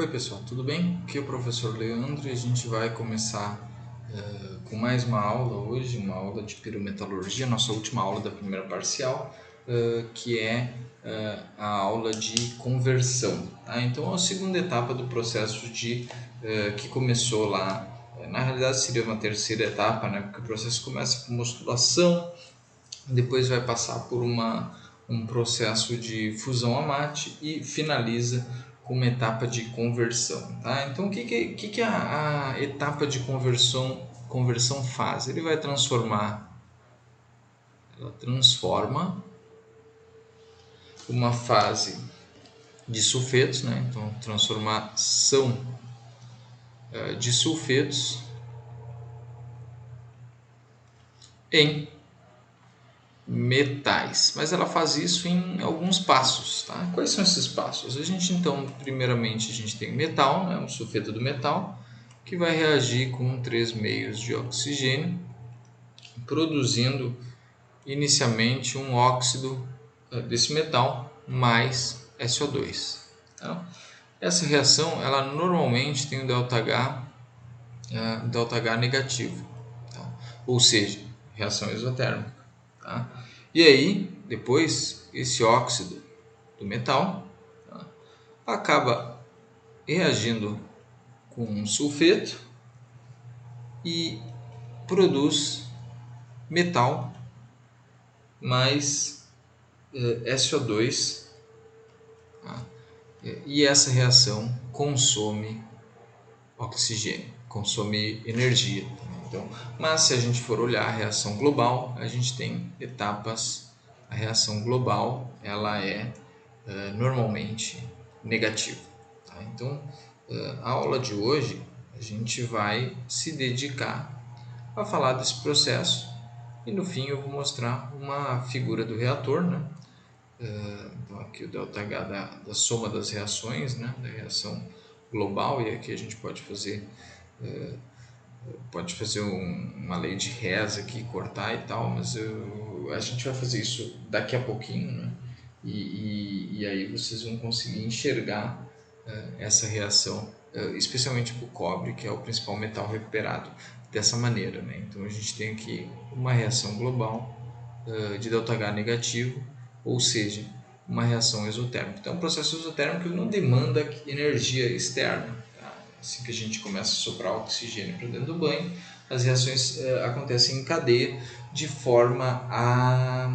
Oi pessoal, tudo bem? Aqui é o professor Leandro e a gente vai começar com mais uma aula hoje, uma aula de pirometalurgia, nossa última aula da primeira parcial, que é a aula de conversão. Tá? Então é a segunda etapa do processo que começou lá, na realidade seria uma terceira etapa, né? Porque o processo começa com modulação, depois vai passar por um processo de fusão a mate e finaliza com uma etapa de conversão. Tá? Então, o que a etapa de conversão faz? Ela transforma uma fase de sulfetos, né? Então, transformação de sulfetos em metais, mas ela faz isso em alguns passos, tá? Quais são esses passos? Primeiramente a gente tem metal, né, um sulfeto do metal, que vai reagir com 3 meios de oxigênio, produzindo inicialmente um óxido desse metal mais SO2. Tá? Essa reação, ela normalmente tem o ΔH negativo, tá? Ou seja, reação exotérmica. Tá? E aí, depois, esse óxido do metal, tá, acaba reagindo com um sulfeto e produz metal mais SO2, tá? E essa reação consome oxigênio, consome energia. Então, mas se a gente for olhar a reação global, a gente tem etapas. A reação global ela é normalmente negativa. Tá? Então, a aula de hoje a gente vai se dedicar a falar desse processo e no fim eu vou mostrar uma figura do reator, né? Então aqui o ΔH da soma das reações, né? Da reação global, e aqui a gente pode fazer uma lei de Hess aqui, cortar e tal, mas a gente vai fazer isso daqui a pouquinho, né? E aí vocês vão conseguir enxergar essa reação, especialmente para o cobre, que é o principal metal recuperado, dessa maneira, né? Então a gente tem aqui uma reação global de ΔH negativo, ou seja, uma reação exotérmica. Então, o processo exotérmico não demanda energia externa. Tá? Assim que a gente começa a soprar oxigênio para dentro do banho, as reações acontecem em cadeia de forma a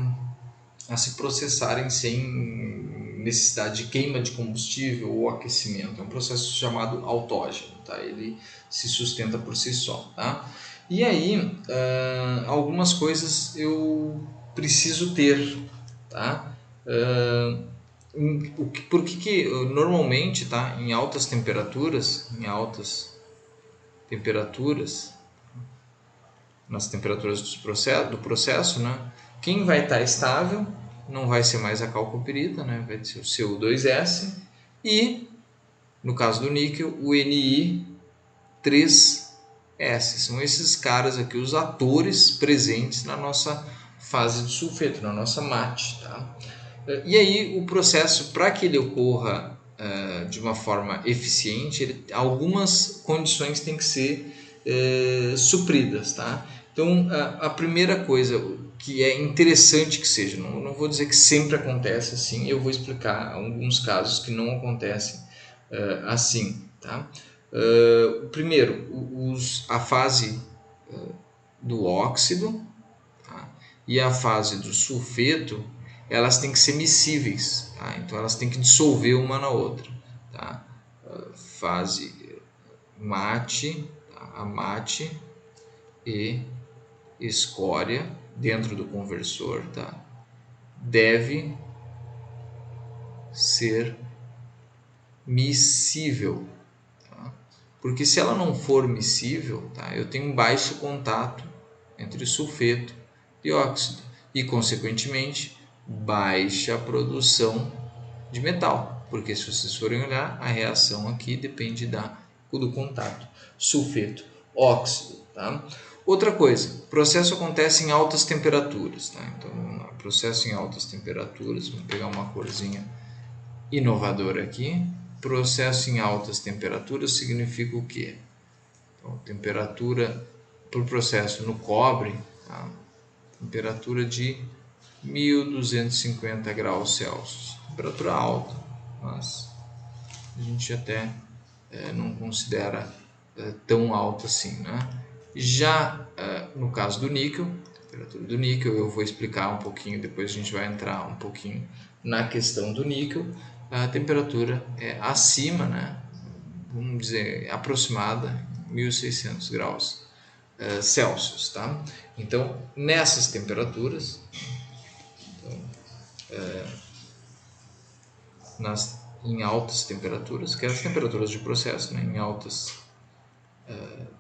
se processarem sem necessidade de queima de combustível ou aquecimento. É um processo chamado autógeno, tá? Ele se sustenta por si só. Tá? E aí, algumas coisas eu preciso ter. Tá? Por que normalmente, tá? Em altas temperaturas, nas temperaturas do processo, né? Quem vai estar estável não vai ser mais a calcopirita, né? Vai ser o CO2S e, no caso do níquel, o Ni3S. São esses caras aqui, os atores presentes na nossa fase de sulfeto, na nossa mate. Tá? E aí o processo, para que ele ocorra de uma forma eficiente, algumas condições têm que ser supridas. Tá? Então, a primeira coisa que é interessante que seja, não vou dizer que sempre acontece assim, eu vou explicar alguns casos que não acontecem assim. Tá? Primeiro, a fase do óxido, tá? E a fase do sulfeto, elas têm que ser miscíveis, tá? Então elas têm que dissolver uma na outra. Tá? Fase mate, tá? A mate e escória dentro do conversor, tá? Deve ser miscível, tá? Porque se ela não for miscível, tá? Eu tenho um baixo contato entre sulfeto e óxido e, consequentemente, baixa produção de metal, porque se vocês forem olhar, a reação aqui depende do contato sulfeto-óxido. Tá? Outra coisa, o processo acontece em altas temperaturas. Tá? Então, vamos lá, processo em altas temperaturas, vamos pegar uma corzinha inovadora aqui. processo em altas temperaturas significa o quê? Então, temperatura para o processo no cobre, tá? Temperatura de 1250 graus Celsius. Temperatura alta, mas a gente até não considera tão alta assim, né? Já no caso do níquel, temperatura do níquel, eu vou explicar um pouquinho, depois a gente vai entrar um pouquinho na questão do níquel. A temperatura é acima, né? Vamos dizer, aproximada, 1600 graus Celsius, tá? Então, nessas temperaturas, em altas temperaturas, que é as temperaturas de processo, né? Em altas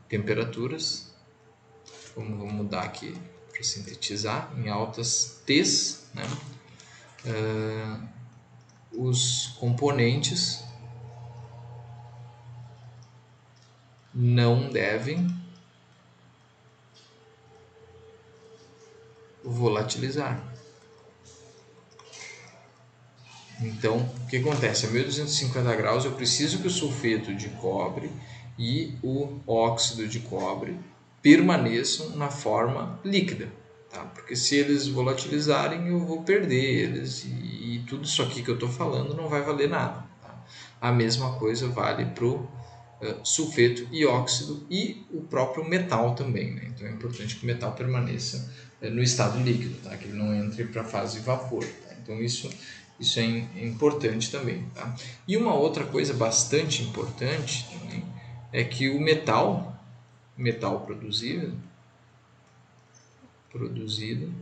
temperaturas, vamos mudar aqui para sintetizar, em altas T's, né? Os componentes não devem volatilizar. Então, o que acontece? A 1250 graus eu preciso que o sulfeto de cobre e o óxido de cobre permaneçam na forma líquida, tá? Porque se eles volatilizarem eu vou perder eles e tudo isso aqui que eu estou falando não vai valer nada, tá? A mesma coisa vale para o sulfeto e óxido e o próprio metal também, né? Então é importante que o metal permaneça no estado líquido, tá? Que ele não entre para a fase de vapor, tá? Então isso é importante também, tá? E uma outra coisa bastante importante também é que o metal produzido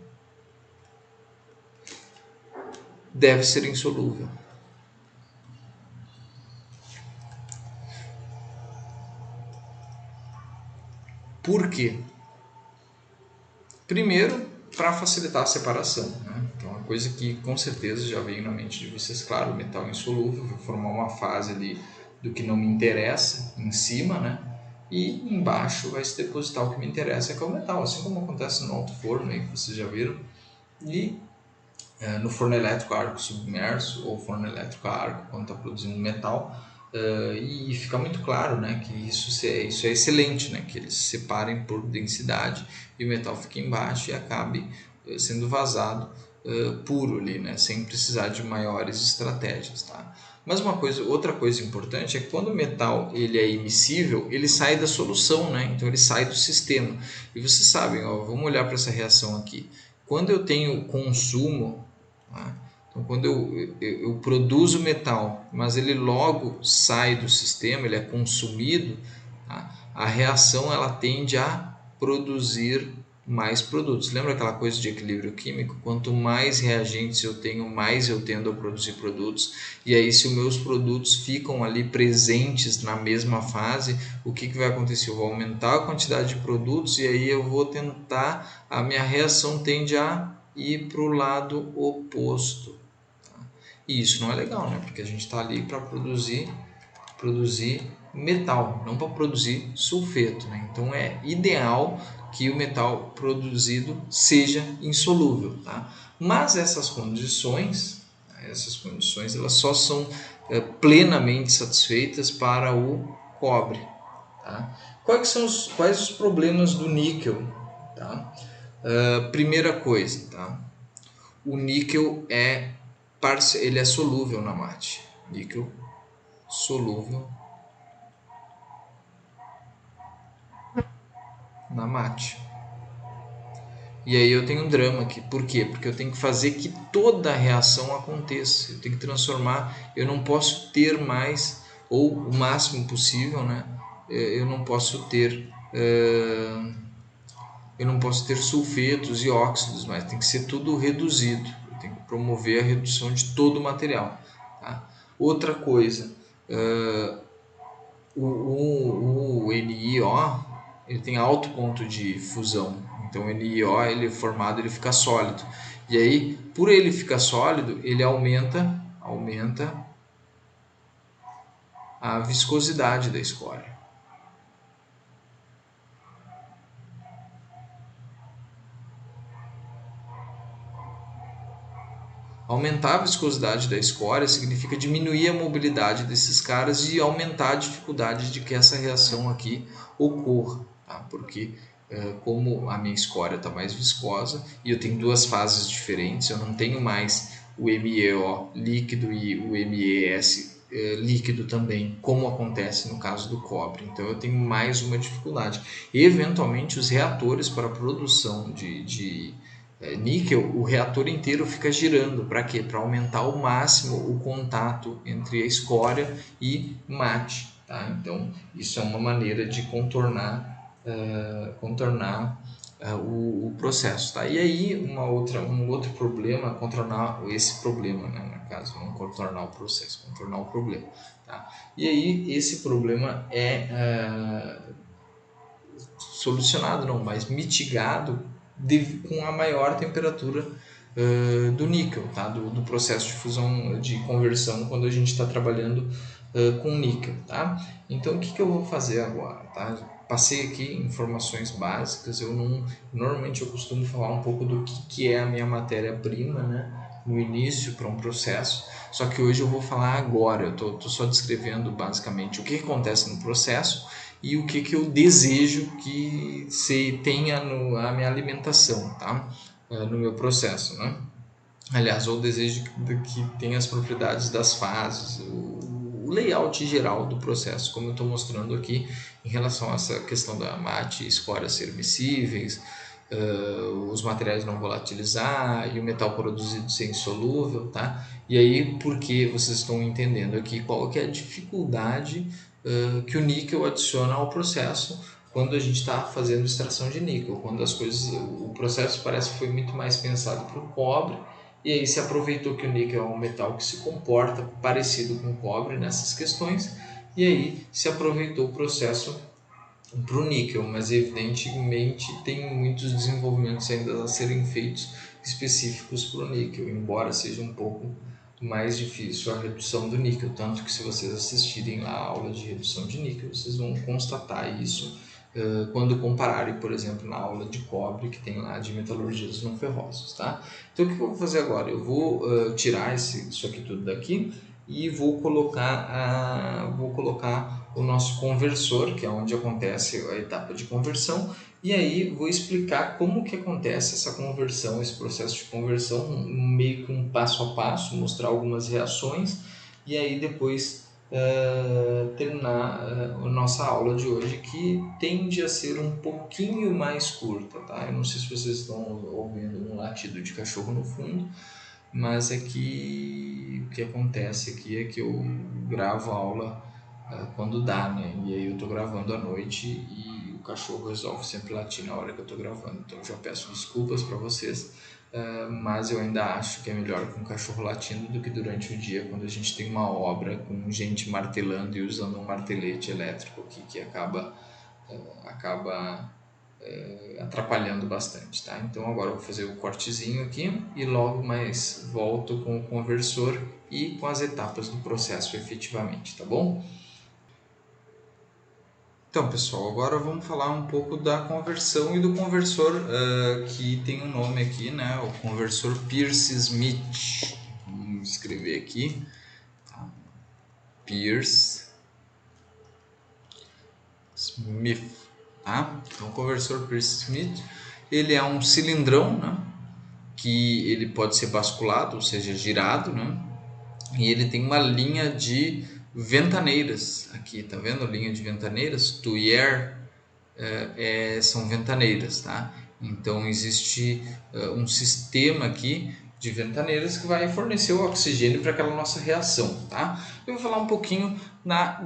deve ser insolúvel. Por quê? Primeiro, para facilitar a separação, né? Então, uma coisa que com certeza já veio na mente de vocês, claro, o metal insolúvel, vai formar uma fase ali do que não me interessa em cima, né? E embaixo vai se depositar o que me interessa, que é o metal, assim como acontece no alto forno, aí, que vocês já viram. E no forno elétrico a arco submerso ou forno elétrico a arco, quando está produzindo metal, e fica muito claro, né, que isso é excelente, né, que eles se separem por densidade e o metal fique embaixo e acabe sendo vazado puro ali, né, sem precisar de maiores estratégias, tá? Mas outra coisa importante é que quando o metal ele é imissível, ele sai da solução, né? Então ele sai do sistema. E vocês sabem, ó, vamos olhar para essa reação aqui. Quando eu tenho consumo, tá? Então, quando eu produzo metal, mas ele logo sai do sistema, ele é consumido, tá? A reação ela tende a produzir mais produtos. Lembra aquela coisa de equilíbrio químico? Quanto mais reagentes eu tenho, mais eu tendo a produzir produtos. E aí, se os meus produtos ficam ali presentes na mesma fase, o que vai acontecer? Eu vou aumentar a quantidade de produtos e aí eu vou tentar, a minha reação tende a ir para o lado oposto. E isso não é legal, né? Porque a gente está ali para produzir metal, não para produzir sulfeto, né? Então é ideal que o metal produzido seja insolúvel, tá? Mas essas condições elas só são plenamente satisfeitas para o cobre, tá? Quais os problemas do níquel, tá? Primeira coisa, tá? O níquel ele é solúvel na mate. Níquel solúvel na mate. E aí eu tenho um drama aqui. Por quê? Porque eu tenho que fazer que toda a reação aconteça. Eu tenho que transformar. Eu não posso ter mais, ou o máximo possível, né? Eu não posso ter sulfetos e óxidos, mas tem que ser tudo reduzido. Eu tenho que promover a redução de todo o material, tá? Outra coisa, o NiO ele tem alto ponto de fusão, então o NiO ele é formado, ele fica sólido, e aí por ele ficar sólido ele aumenta a viscosidade da escória. Aumentar a viscosidade da escória significa diminuir a mobilidade desses caras e aumentar a dificuldade de que essa reação aqui ocorra, tá? Porque como a minha escória está mais viscosa e eu tenho duas fases diferentes, eu não tenho mais o MEO líquido e o MES líquido também, como acontece no caso do cobre. Então eu tenho mais uma dificuldade. E, eventualmente, os reatores para a produção de níquel, o reator inteiro fica girando. Para quê? Para aumentar ao máximo o contato entre a escória e mate. Tá? Então isso é uma maneira de contornar o processo, tá? E aí um outro problema, contornar esse problema, né? No caso, não contornar o processo, contornar o problema, tá? E aí esse problema é solucionado, não, mas mitigado com a maior temperatura do níquel, tá? Do processo de fusão, de conversão, quando a gente está trabalhando com níquel, tá? Então o que eu vou fazer agora, tá? Passei aqui informações básicas. Normalmente eu costumo falar um pouco do que é a minha matéria-prima, né, no início para um processo, só que hoje eu vou falar agora, eu tô só descrevendo basicamente o que acontece no processo e o que eu desejo que se tenha a minha alimentação, tá? No meu processo, né? Aliás, eu desejo que tenha as propriedades das fases, o layout geral do processo, como eu estou mostrando aqui em relação a essa questão da mate e escória ser miscíveis, os materiais não volatilizar e o metal produzido ser insolúvel, tá? E aí, porque vocês estão entendendo aqui qual que é a dificuldade que o níquel adiciona ao processo quando a gente está fazendo extração de níquel, quando o processo parece que foi muito mais pensado para o cobre, e aí se aproveitou que o níquel é um metal que se comporta parecido com o cobre nessas questões, e aí se aproveitou o processo para o níquel, mas evidentemente tem muitos desenvolvimentos ainda a serem feitos específicos para o níquel, embora seja um pouco mais difícil a redução do níquel, tanto que se vocês assistirem lá a aula de redução de níquel, vocês vão constatar isso quando compararem, por exemplo, na aula de cobre que tem lá de metalurgias não ferrosas, tá? Então o que eu vou fazer agora? Eu vou tirar isso aqui tudo daqui e vou colocar o nosso conversor, que é onde acontece a etapa de conversão, e aí vou explicar como que acontece essa conversão, esse processo de conversão, meio que um passo a passo, mostrar algumas reações, e aí depois terminar a nossa aula de hoje, que tende a ser um pouquinho mais curta, tá? Eu não sei se vocês estão ouvindo um latido de cachorro no fundo, mas é que o que acontece aqui é que eu gravo a aula quando dá, né? E aí eu tô gravando à noite e o cachorro resolve sempre latir na hora que eu tô gravando. Então eu já peço desculpas para vocês, mas eu ainda acho que é melhor com o cachorro latindo do que durante o dia, quando a gente tem uma obra com gente martelando e usando um martelete elétrico aqui, que acaba atrapalhando bastante, tá? Então agora eu vou fazer o cortezinho aqui e logo mais volto com o conversor e com as etapas do processo efetivamente, tá bom? Então, pessoal, agora vamos falar um pouco da conversão e do conversor que tem um nome aqui, né? O conversor Peirce-Smith. Vamos escrever aqui, tá? Peirce-Smith, tá? Então, o conversor Peirce-Smith, ele é um cilindrão, né? Que ele pode ser basculado, ou seja, girado, né? E ele tem uma linha de ventaneiras aqui, tá vendo? Linha de ventaneiras, Tuyere são ventaneiras, tá? Então existe um sistema aqui de ventaneiras que vai fornecer o oxigênio para aquela nossa reação, tá? Eu vou falar um pouquinho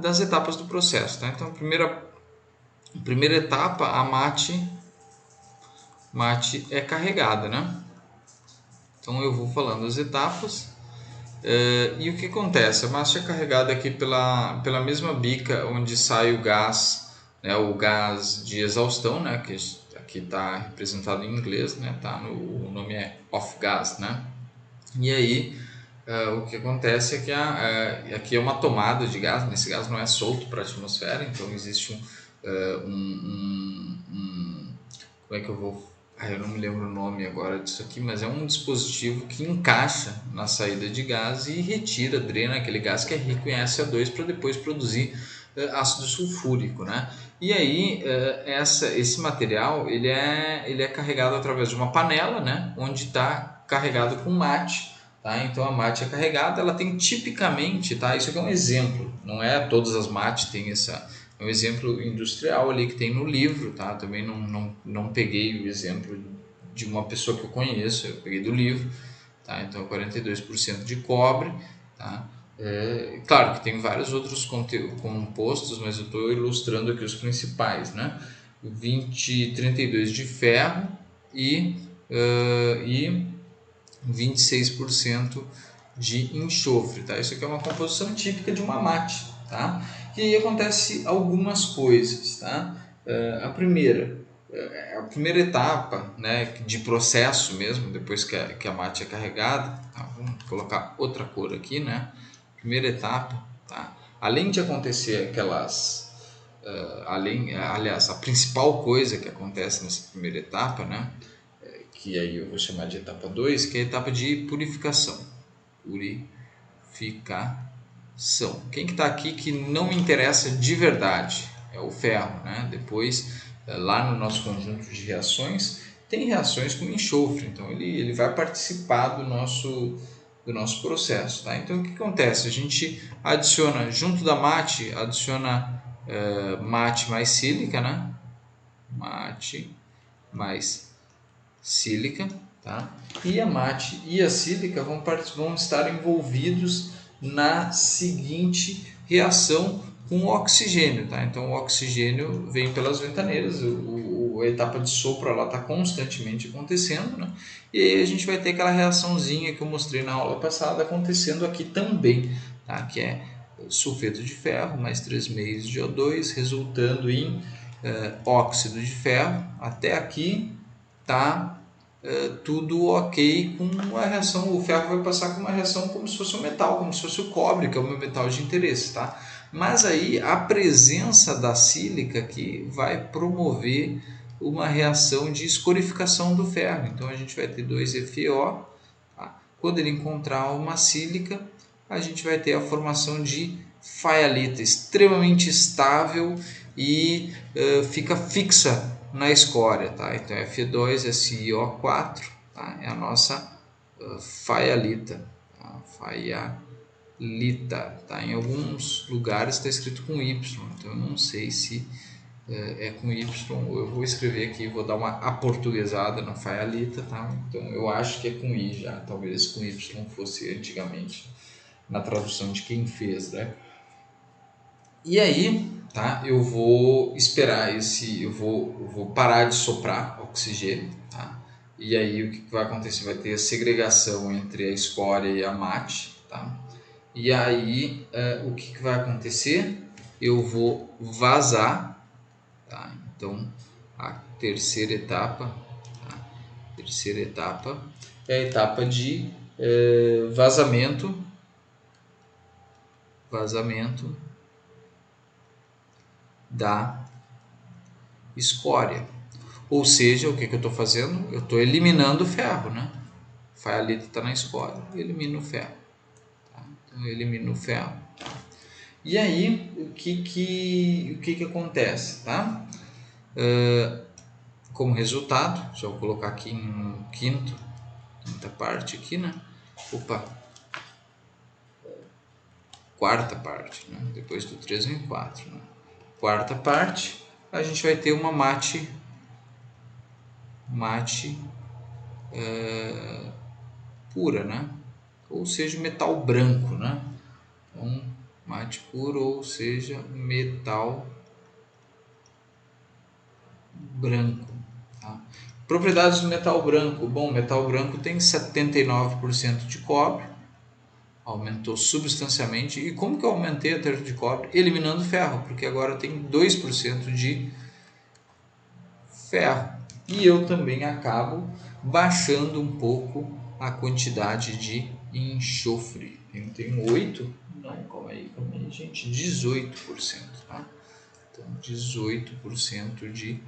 das etapas do processo, tá? Então a primeira etapa, a mate é carregada, né? Então eu vou falando as etapas. E o que acontece? A massa é carregada aqui pela mesma bica onde sai o gás, né, o gás de exaustão, né, que aqui está representado em inglês, né, o nome é off-gas, né? E aí o que acontece é que aqui é uma tomada de gás, esse gás não é solto para a atmosfera, então existe como é que eu vou eu não me lembro o nome agora disso aqui, mas é um dispositivo que encaixa na saída de gás e retira, drena aquele gás que é rico em SO2 para depois produzir ácido sulfúrico, né? E aí esse material ele é carregado através de uma panela, né? Onde está carregado com mate, tá? Então a mate é carregada, ela tem tipicamente, tá? Isso aqui é um exemplo, não é todas as mates têm essa. É um exemplo industrial ali que tem no livro, tá? Também não peguei o exemplo de uma pessoa que eu conheço, eu peguei do livro, tá? Então 42% de cobre, tá? Claro que tem vários outros compostos, mas eu estou ilustrando aqui os principais, né? 32 de ferro e 26% de enxofre, tá? Isso aqui é uma composição típica de uma mate, tá? E aí acontece algumas coisas, tá? A primeira etapa, né, de processo mesmo, depois que a mate é carregada, tá? Vamos colocar outra cor aqui, né? Primeira etapa, tá? Além de acontecer aquelas aliás, a principal coisa que acontece nessa primeira etapa, né, que aí eu vou chamar de etapa 2, que é a etapa de purificação. Purificação. Quem que está aqui que não me interessa de verdade? É o ferro, né? Depois, lá no nosso conjunto de reações, tem reações com enxofre, então ele vai participar do nosso processo, tá? Então o que acontece? A gente adiciona, junto da mate, adiciona mate mais sílica, né? Mate mais sílica, tá? E a mate e a sílica vão estar envolvidos na seguinte reação com o oxigênio, tá? Então o oxigênio vem pelas ventaneiras, a etapa de sopro ela está constantemente acontecendo, né? E aí a gente vai ter aquela reaçãozinha que eu mostrei na aula passada acontecendo aqui também, tá? Que é sulfeto de ferro mais 3 meios de O2 resultando em óxido de ferro. Até aqui tá tudo ok com a reação. O ferro vai passar com uma reação como se fosse um metal, como se fosse o cobre, que é o meu metal de interesse, tá? Mas aí a presença da sílica que vai promover uma reação de escorificação do ferro. Então a gente vai ter 2FeO, tá? Quando ele encontrar uma sílica, a gente vai ter a formação de faialita, extremamente estável e fica fixa na escória, tá? Então Fe2SiO4, tá? É a nossa faialita, tá? Faialita, tá? Em alguns lugares está escrito com Y, então eu não sei se é com Y. Eu vou escrever aqui, vou dar uma aportuguesada na faialita, tá? Então eu acho que é com I já, talvez com Y fosse antigamente na tradução de quem fez, né? E aí, tá? Eu vou esperar eu vou parar de soprar oxigênio, tá? E aí o que vai acontecer? Vai ter a segregação entre a escória e a mate, tá? E aí o que vai acontecer? Eu vou vazar, tá? Então a terceira etapa, tá? Terceira etapa é a etapa de vazamento da escória. Ou seja, o que eu estou fazendo? Eu estou eliminando o ferro, né? O faialito está na escória, eu elimino o ferro. Tá? Então eu elimino o ferro. E aí, o que acontece? Tá? Como resultado, já vou colocar aqui em quinta parte aqui, né? Quarta parte, né? Depois do 3 vem 4, né? Quarta parte, a gente vai ter uma mate pura, né? Ou seja, metal branco, né? Então, mate puro, ou seja, metal branco. Tá? Propriedades do metal branco. Bom, metal branco tem 79% de cobre, aumentou substancialmente. E como que eu aumentei a taxa de cobre? Eliminando ferro, porque agora tem 2% de ferro. E eu também acabo baixando um pouco a quantidade de enxofre. Eu tenho 8, não, calma aí, gente, 18%, tá? Então, 18% de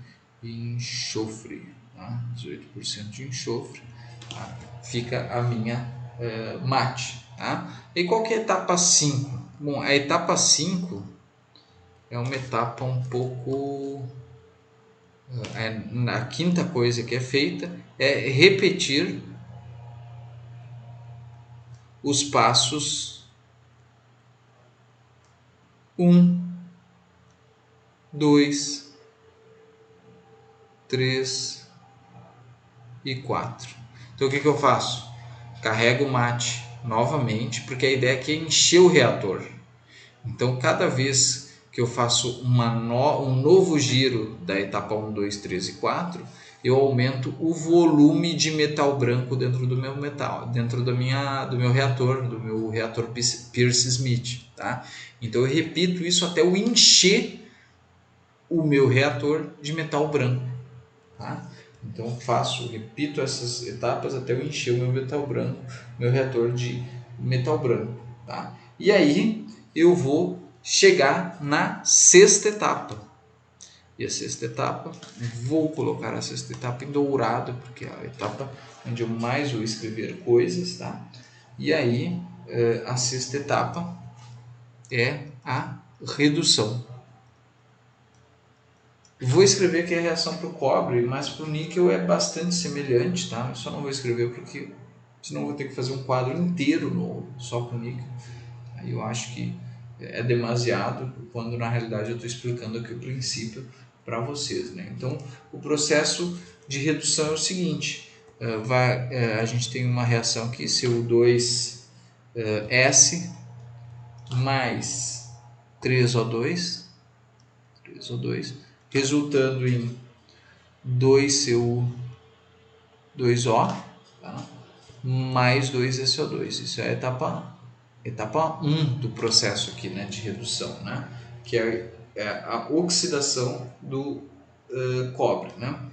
enxofre, tá? 18% de enxofre, tá? Fica a minha mate. Tá? E qual que é a etapa 5? Bom, a etapa 5 é uma etapa um pouco... a quinta coisa que é feita é repetir os passos 1, 2, 3 e 4. Então o que eu faço? Carrego o mate novamente, porque a ideia aqui é encher o reator. Então cada vez que eu faço um novo giro da etapa 1, 2, 3 e 4, eu aumento o volume de metal branco dentro do meu metal, dentro do meu reator Peirce-Smith, tá? Então eu repito isso até eu encher o meu reator de metal branco, tá? Então repito essas etapas até eu encher o meu metal branco, meu reator de metal branco, tá? E aí eu vou chegar na sexta etapa. E a sexta etapa, vou colocar a sexta etapa em dourado, porque é a etapa onde eu mais vou escrever coisas, tá? E aí a sexta etapa é a redução. Vou escrever aqui a reação para o cobre, mas para o níquel é bastante semelhante, tá? Eu só não vou escrever porque senão eu vou ter que fazer um quadro inteiro novo só para o níquel. Aí eu acho que é demasiado, quando na realidade eu estou explicando aqui o princípio para vocês, né? Então o processo de redução é o seguinte: a gente tem uma reação aqui, CO2S mais 3O2, resultando em 2CO2O, tá? Mais 2SO2. Isso é a etapa 1 do processo aqui, né, de redução, né? Que é a oxidação do cobre, né?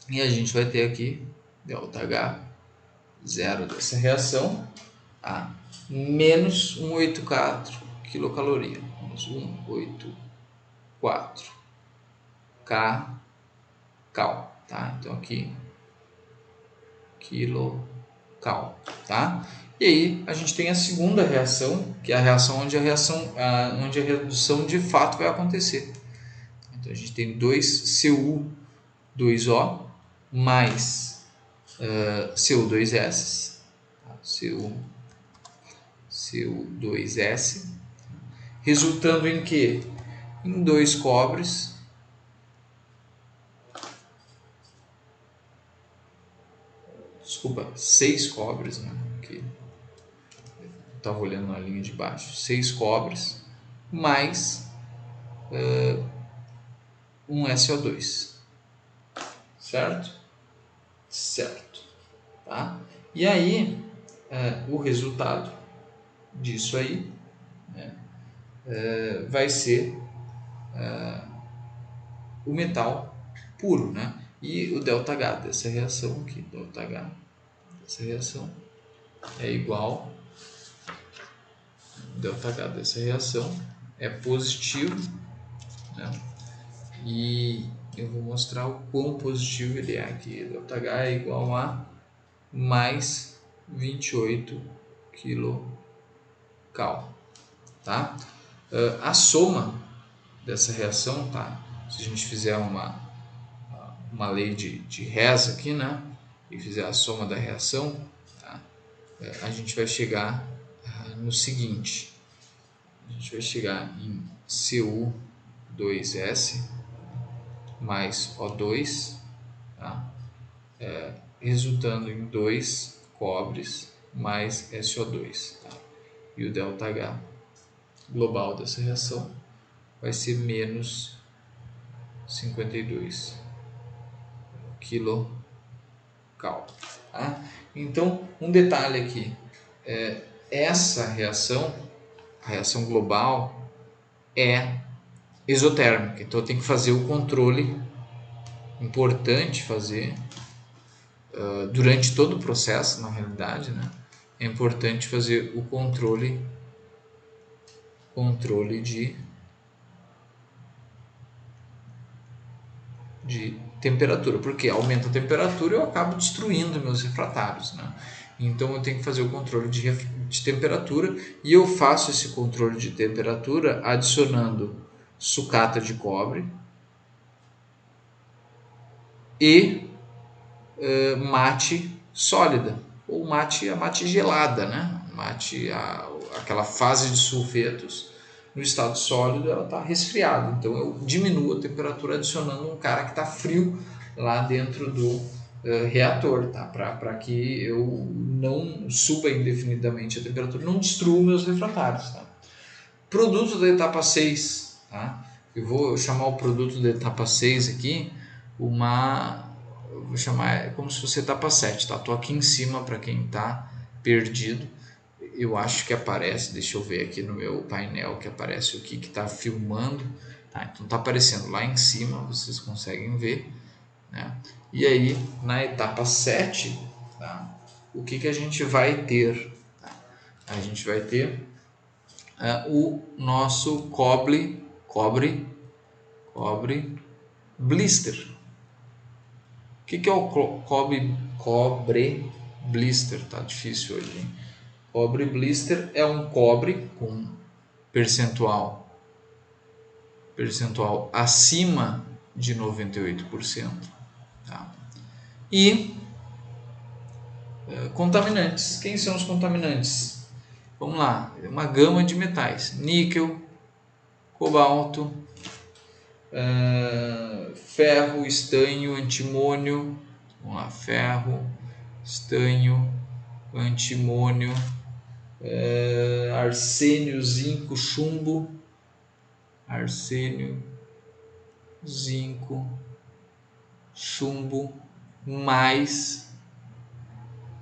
E a gente vai ter aqui ΔH zero dessa reação a menos 184 quilocaloria. Menos 184 K cal, tá? Então aqui quilocal, tá? E aí a gente tem a segunda reação, que é a reação onde a redução de fato vai acontecer. Então a gente tem 2Cu2O mais CO2S, tá? CO2S, resultando em que? Em 2 cobres, desculpa, 6 cobres, né? Aqui estava olhando na linha de baixo, 6 cobres mais um SO2, certo? Certo, tá? E aí o resultado disso aí, né, vai ser o metal puro, né? E o ΔH dessa reação aqui, ΔH dessa reação é igual, ΔH dessa reação é positivo, né? E eu vou mostrar o quão positivo ele é aqui. ΔH é igual a mais 28 kcal, tá? A soma dessa reação, tá? Se a gente fizer uma lei de Hess aqui, né? E fizer a soma da reação, tá? A gente vai chegar no seguinte: a gente vai chegar em Cu2S mais O2, tá? Resultando em 2 cobres mais SO2, tá? E o ΔH global dessa reação vai ser menos 52 kcal, tá? Então, um detalhe aqui, essa reação, a reação global, é exotérmica, então eu tenho que fazer o controle, importante fazer durante todo o processo, na realidade, né? É importante fazer o controle de temperatura, porque aumenta a temperatura eu acabo destruindo meus refratários, né? Então eu tenho que fazer o controle de temperatura, e eu faço esse controle de temperatura adicionando sucata de cobre e mate sólida, ou a mate gelada, né? Aquela fase de sulfetos no estado sólido, ela está resfriada, então eu diminuo a temperatura adicionando um cara que está frio lá dentro do reator, tá? Para que eu não suba indefinidamente a temperatura, não destrua meus refratários, tá? Produto da etapa 6, tá? Eu vou chamar o produto da etapa 6 aqui, vou chamar como se fosse etapa 7, tá? Tô aqui em cima para quem está perdido. Eu acho que aparece, deixa eu ver aqui no meu painel que aparece o que está filmando, tá? Então tá aparecendo lá em cima, vocês conseguem ver, né? E aí na etapa 7, tá? O que a gente vai ter? Tá? A gente vai ter o nosso cobre blister. O que é o cobre blister? Tá difícil hoje, hein? Cobre blister é um cobre com percentual acima de 98%. Tá? E contaminantes. Quem são os contaminantes? Vamos lá, uma gama de metais: níquel, cobalto, ferro, estanho, antimônio. Vamos lá, ferro, estanho, antimônio, arsênio, zinco, chumbo, arsênio, zinco, chumbo, mais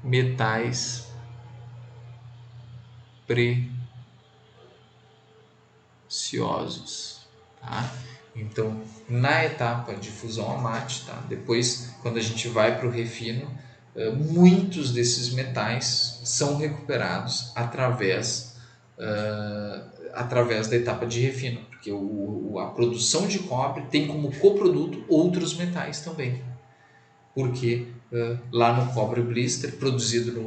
metais preciosos, tá? Então, na etapa de fusão a mate, tá? Depois, quando a gente vai para o refino, muitos desses metais são recuperados através da etapa de refino, porque a produção de cobre tem como coproduto outros metais também, porque lá no cobre blister, produzido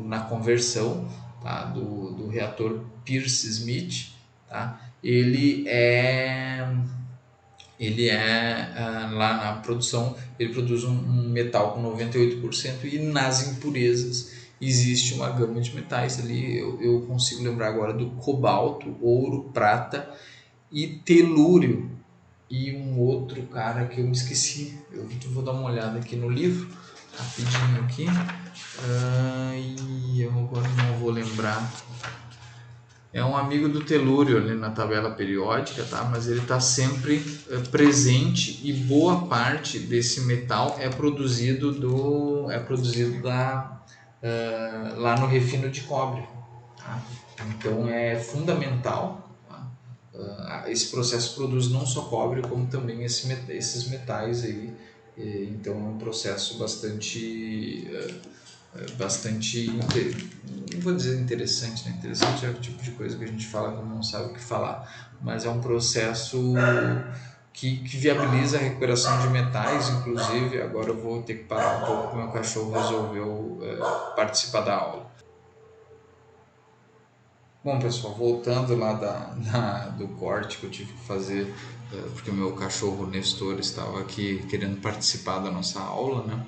na conversão, tá, do reator Peirce-Smith, tá, ele é lá na produção, ele produz um metal com 98%, e nas impurezas existe uma gama de metais ali. Eu consigo lembrar agora do cobalto, ouro, prata e telúrio, e um outro cara que eu me esqueci. Eu vou dar uma olhada aqui no livro rapidinho aqui, e eu agora não vou lembrar. É um amigo do telúrio ali na tabela periódica, tá? Mas ele está sempre presente, e boa parte desse metal é produzido lá no refino de cobre, tá? Então é fundamental, tá? Esse processo produz não só cobre, como também esses metais aí. Então é um processo bastante não vou dizer interessante, né? Interessante é o tipo de coisa que a gente fala quando não sabe o que falar, mas é um processo que viabiliza a recuperação de metais. Inclusive, agora eu vou ter que parar um pouco porque meu cachorro resolveu participar da aula. Bom, pessoal, voltando lá do corte que eu tive que fazer, porque o meu cachorro Nestor estava aqui querendo participar da nossa aula, né?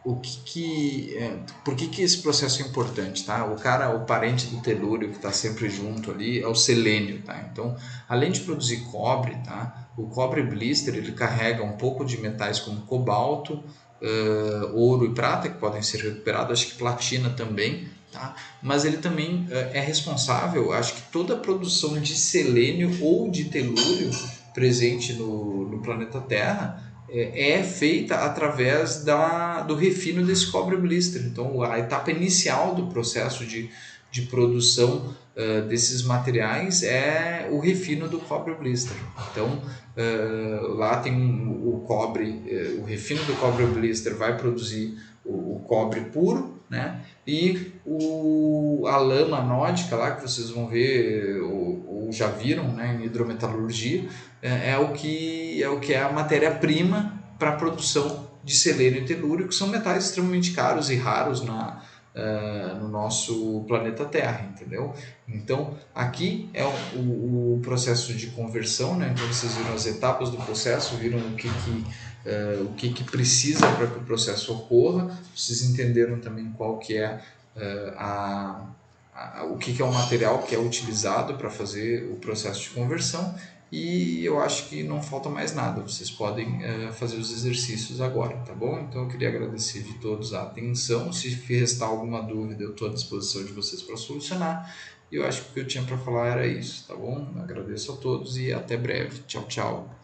Por que esse processo é importante, tá? O parente do telúrio que está sempre junto ali é o selênio, tá? Então, além de produzir cobre, tá? O cobre blister, ele carrega um pouco de metais como cobalto, ouro e prata, que podem ser recuperados, acho que platina também, tá? Mas ele também é responsável, acho que toda a produção de selênio ou de telúrio presente no planeta Terra é feita através do refino desse cobre blister. Então, a etapa inicial do processo de produção desses materiais é o refino do cobre blister. Então, lá tem o cobre, o refino do cobre blister vai produzir o cobre puro, né? E a lama anódica lá, que vocês vão ver, o ou já viram, né, em hidrometalurgia, é o que é a matéria-prima para a produção de selênio e telúrio, que são metais extremamente caros e raros no nosso planeta Terra, entendeu? Então, aqui é o processo de conversão, né? Então, vocês viram as etapas do processo, viram o que precisa para que o processo ocorra, vocês entenderam também qual que é o que é o material que é utilizado para fazer o processo de conversão, e eu acho que não falta mais nada, vocês podem fazer os exercícios agora, tá bom? Então eu queria agradecer de todos a atenção, se restar alguma dúvida eu estou à disposição de vocês para solucionar, e eu acho que o que eu tinha para falar era isso, tá bom? Agradeço a todos e até breve, tchau, tchau.